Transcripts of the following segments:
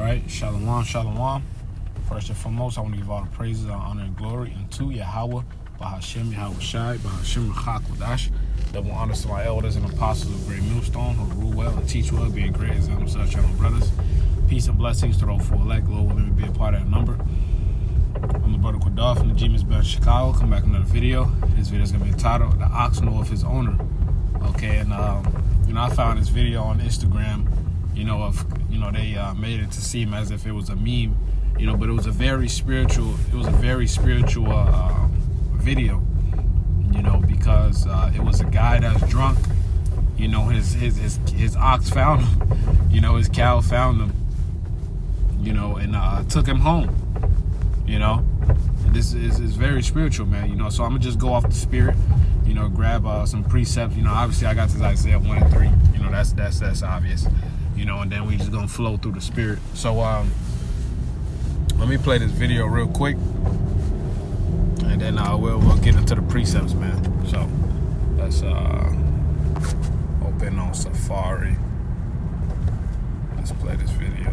right, shalom, shalom. First and foremost, I want to give all the praises, honor, and glory unto Yahweh, Bahashem, Yahweh Shai, Bahashem, Rachakodash. Double honors to my elders and apostles of Great Millstone who rule well and teach well, being great examples to our channel brothers. Peace and blessings to those full elect. Lord, let me be a part of that number. I'm the brother Quadar from the G-Miss Bell Chicago. Come back with another video. This video is going to be entitled, The Ox Knoweth His Owner. Okay, and I found this video on Instagram, they made it to seem as if it was a meme, but it was a very spiritual, video, because it was a guy that's drunk, his ox found him, his cow found him, and took him home, This is very spiritual, man, so I'm gonna just go off the spirit, grab some precepts, obviously I got this Isaiah 1 and 3, that's obvious, and then we just gonna flow through the spirit. So let me play this video real quick, and then we'll get into the precepts, man. So let's open on Safari. Let's play this video.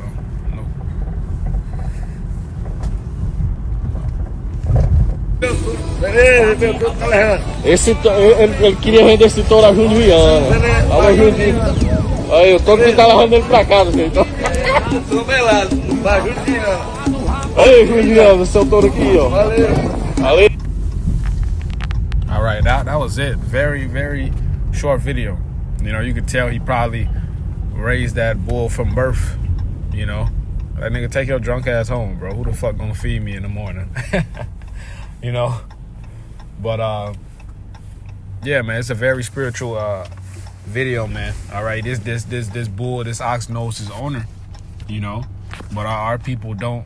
Nope. Ele queria vender esse touro a Juliana. Aí, Juliana. Aí, o touro que tá levando ele pra casa, assim, então. Tô velado, vai, Juliana. Aí, Juliana, seu touro aqui, ó. Valeu. All right, that was it. Very, very short video. You could tell he probably raised that bull from birth. That nigga, take your drunk ass home, bro. Who the fuck gonna feed me in the morning? But yeah, man, it's a very spiritual video, man. All right, this bull, this ox knows his owner, but our people don't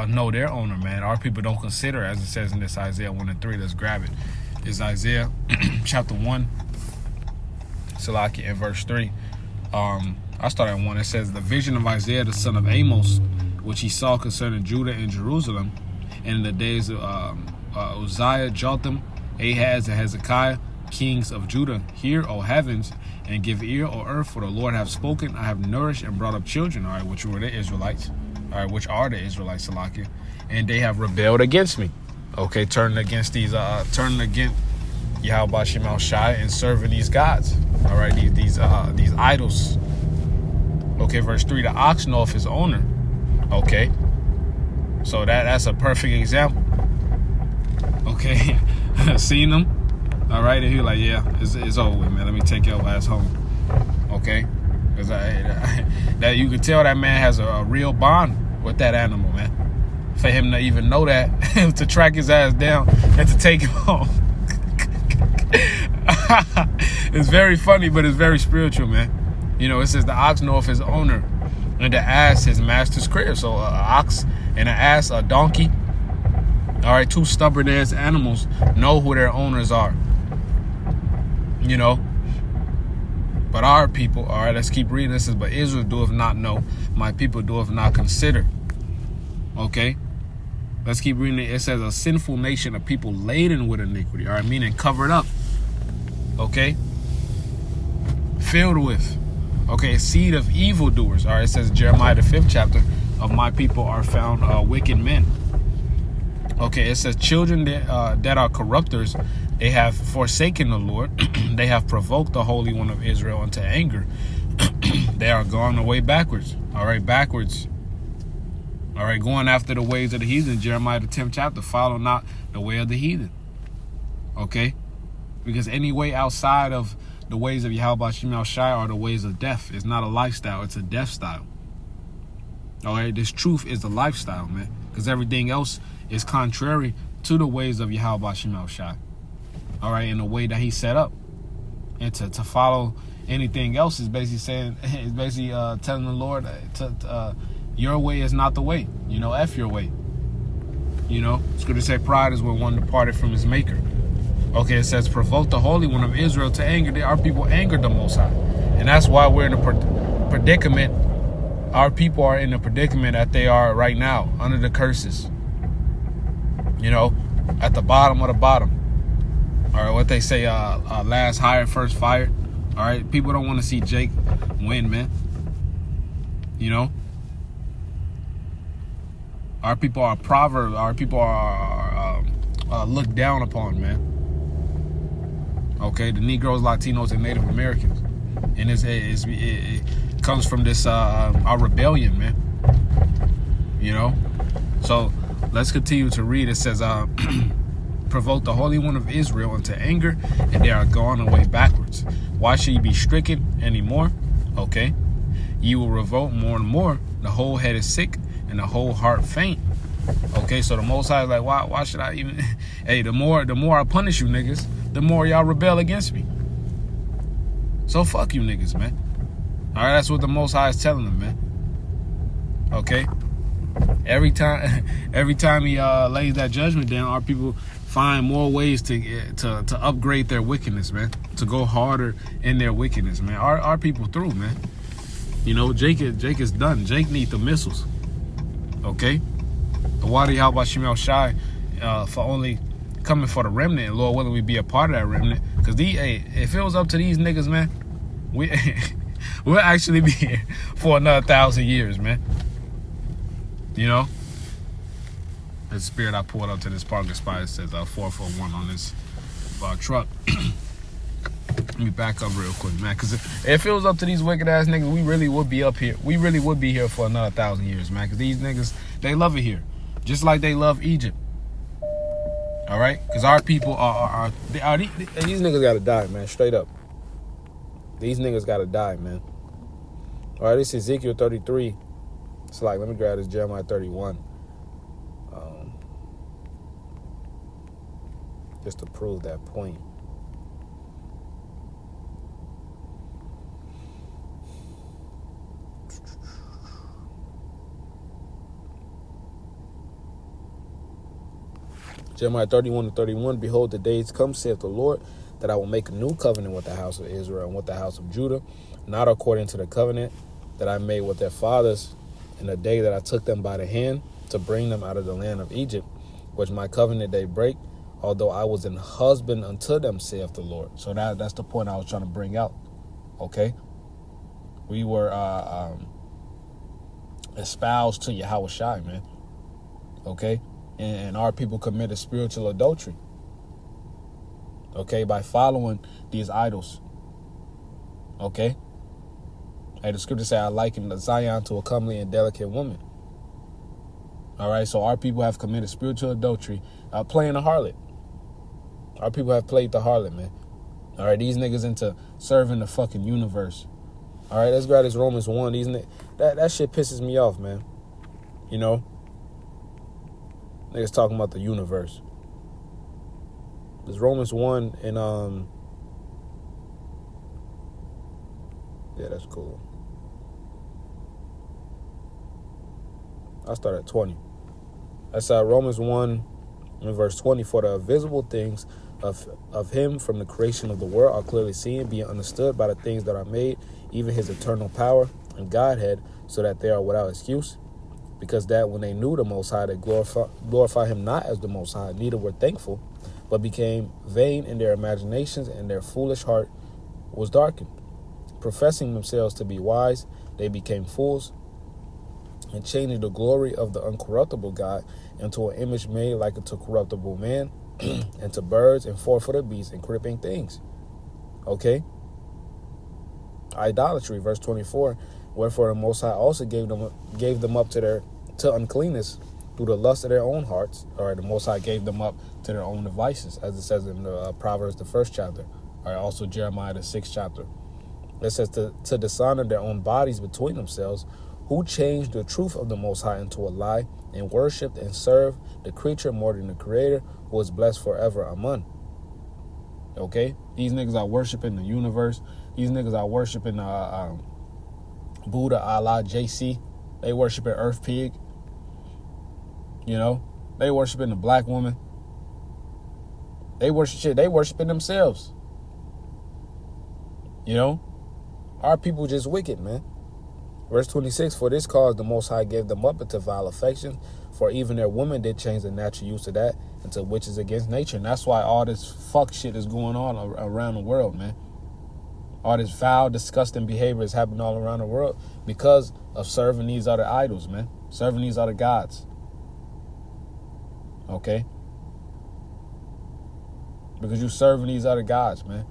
know their owner, man. Our people don't consider, as it says in this Isaiah 1 and 3. Let's grab it. It's Isaiah chapter 1, Salaki, and verse 3. I start at 1. It says, the vision of Isaiah the son of Amos, which he saw concerning Judah and Jerusalem, in the days of Uzziah, Jotham, Ahaz, and Hezekiah, kings of Judah. Hear, O heavens, and give ear, O earth, for the Lord hath spoken. I have nourished and brought up children, all right, which were the Israelites, all right, which are the Israelites, Salakia, and they have rebelled against me. Okay, turning against Yahweh Shemel Shai and serving these gods. All right, these idols. Okay, verse 3, the ox knoweth his owner. Okay, so that's a perfect example. Okay, seen them. All right, and he was like, yeah, it's over with, man. Let me take your ass home. Okay, because that you can tell that man has a real bond with that animal, man. For him to even know that, to track his ass down and to take him home. It's very funny, but it's very spiritual, man. It says the ox knoweth his owner, and the ass his master's crib. So an ox and an ass, a donkey, all right, two stubborn ass animals know who their owners are. But our people, all right, let's keep reading. This is, but Israel doeth not know, my people doeth not consider. Okay, let's keep reading it. It says a sinful nation of people laden with iniquity, all right, meaning covered up. Okay, filled with, okay, a seed of evildoers. All right, it says Jeremiah the 5th chapter, of my people are found wicked men. Okay, it says children that are corrupters, they have forsaken the Lord. They have provoked the Holy One of Israel unto anger. They are gone away backwards. All right, backwards. All right, going after the ways of the heathen. Jeremiah the 10th chapter, follow not the way of the heathen. Okay, because any way outside of the ways of Yahweh Shemel Shai are the ways of death. It's not a lifestyle, it's a death style. All right, this truth is the lifestyle, man, because everything else is contrary to the ways of Yahweh Shemel Shai. All right, in the way that he set up. And to follow anything else is basically saying, is basically telling the Lord, your way is not the way. F your way. It's good to say pride is when one departed from his maker. Okay, it says provoke the Holy One of Israel to anger. Our people angered the Most High. And that's why we're in a predicament. Our people are in the predicament that they are right now, under the curses. At the bottom of the bottom. All right, what they say, last hired, first fired. All right, people don't want to see Jake win, man. Our people are proverbs. Our people are looked down upon, man. Okay, the Negroes, Latinos, and Native Americans, and it comes from this our rebellion, man. You know, so let's continue to read. It says, provoke the Holy One of Israel into anger, and they are gone away backwards. Why should ye be stricken anymore? Okay, ye will revolt more and more. The whole head is sick, and the whole heart faint. Okay, so the Most High is like, why should I even? Hey, the more I punish you niggas, the more y'all rebel against me. So fuck you niggas, man. All right, that's what the Most High is telling them, man. Okay, every time he lays that judgment down, our people find more ways to upgrade their wickedness, man. To go harder in their wickedness, man. Our people through, man. You know, Jake is done. Jake need the missiles. Okay. The Wadi Halba Shemel Shai for only coming for the remnant, and Lord willing we be a part of that remnant. Because if it was up to these niggas, man, we'll actually be here for another 1,000 years, man. You know? The spirit I pulled up to this parking spot, it says 441 on this truck. Let me back up real quick, man. Because if it was up to these wicked ass niggas, we really would be up here. We really would be here for another 1,000 years, man. Because these niggas, they love it here. Just like they love Egypt. All right? Because our people these niggas got to die, man. Straight up. These niggas got to die, man. All right, this is Ezekiel 33. It's like, let me grab this Jeremiah 31. Just to prove that point. Jeremiah 31:31, behold, the days come, saith the Lord, that I will make a new covenant with the house of Israel and with the house of Judah, not according to the covenant that I made with their fathers in the day that I took them by the hand to bring them out of the land of Egypt, which my covenant they break, although I was an husband unto them, saith the Lord. So that's the point I was trying to bring out. Okay? We were espoused to Yahweh Shai, man. Okay? And our people committed spiritual adultery. Okay? By following these idols. Okay? Hey, the scripture says, I liken Zion to a comely and delicate woman. All right? So our people have committed spiritual adultery, playing the harlot. Our people have played the harlot, man. All right? These niggas into serving the fucking universe. All right? Let's grab this Romans 1. That shit pisses me off, man. You know? Niggas talking about the universe. This Romans 1 and yeah, that's cool. I'll start at 20. That's Romans 1 and verse 20. For the visible things of him from the creation of the world are clearly seen, being understood by the things that are made, even his eternal power and Godhead, so that they are without excuse. Because that when they knew the Most High, they glorify him not as the Most High, neither were thankful, but became vain in their imaginations, and their foolish heart was darkened. Professing themselves to be wise, they became fools, and changing the glory of the uncorruptible God into an image made like unto corruptible man, and to birds and four-footed beasts and creeping things. Okay? Idolatry, verse 24. Wherefore the Most High also gave them up to uncleanness through the lust of their own hearts. All right, the Most High gave them up to their own devices, as it says in the Proverbs, the 1st chapter. All right, also Jeremiah, the 6th chapter. It says to dishonor their own bodies between themselves, who changed the truth of the Most High into a lie, and worshipped and served the creature more than the Creator, who is blessed forever. Amen. Okay? These niggas are worshiping the universe. These niggas are worshiping Buddha, Allah, JC. They worshiping Earth Pig. You know? They worshiping the black woman. They worship shit. They worshiping themselves. You know? Our people just wicked, man. Verse 26, for this cause the Most High gave them up into vile affections, for even their women did change the natural use of that into which is against nature. And that's why all this fuck shit is going on around the world, man. All this foul, disgusting behavior is happening all around the world because of serving these other idols, man. Serving these other gods. Okay? Because you serving these other gods, man.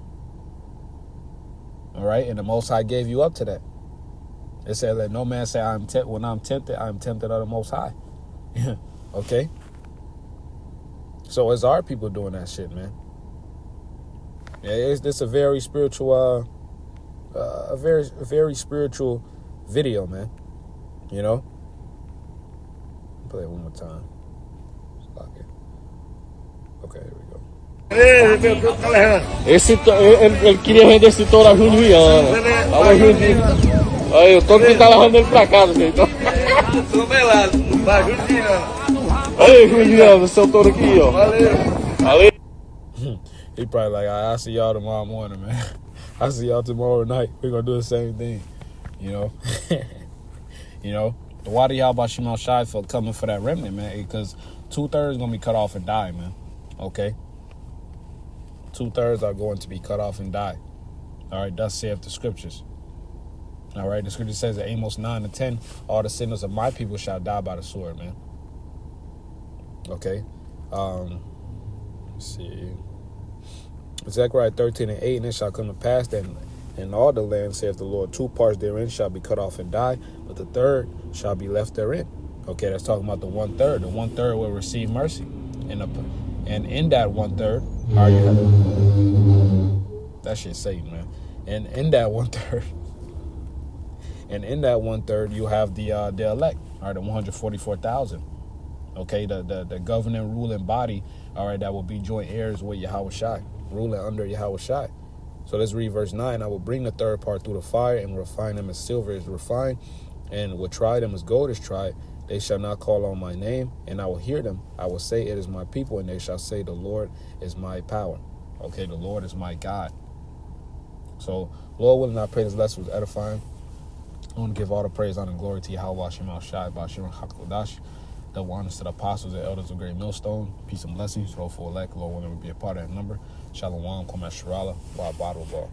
All right? And the Most High gave you up to that. It said, let no man say, when I'm tempted of the Most High. Okay? So it's our people doing that shit, man. Yeah, it's a very spiritual, a very spiritual video, man. You know? Play it one more time. Just lock it. Okay, here we go. Él quería venderse toda la Juliana. Fala, Juliana. Aí, eu tô tentando arrumar ele pra casa, gente. Tô pelado. Vai, Juliana. Aí, Juliana, você é o touro aqui, ó. Valeu. He probably like, I'll see y'all tomorrow morning, man. I'll see y'all tomorrow night. We're going to do the same thing, you know. You know, the water y'all about Shemal Shai for coming for that remnant, man, because 2/3 going to be cut off and die, man. Okay? 2/3 are going to be cut off and die. All right, thus saith the scriptures. All right, the scripture says that Amos 9:10, all the sinners of my people shall die by the sword, man. Okay? Let's see. Zechariah 13:8, and it shall come to pass that in all the land, saith the Lord, 2 parts therein shall be cut off and die, but the 3rd shall be left therein. Okay, that's talking about the 1/3. The 1/3 will receive mercy. And in that 1/3, that shit's Satan, man. And in that 1/3, you have the elect, all right, the 144,000. Okay, the governing ruling body, all right, that will be joint heirs with Yahweh Shai, ruling under Yahweh Shai. So let's read verse 9. I will bring the 3rd part through the fire and refine them as silver is refined, and will try them as gold is tried. They shall not call on my name, and I will hear them. I will say, it is my people, and they shall say, the Lord is my power. Okay, the Lord is my God. So, Lord willing, I pray this lesson was edifying. I want to give all the praise, honor, and glory to Yahweh Shemal Shai, Bashir HaKodash. Double honors to the apostles and elders of Great Millstone. Peace and blessings. Roll for elect. Lord willing, will be a part of that number. Shalom, Komesh Shirala, Wa Bottle Ball.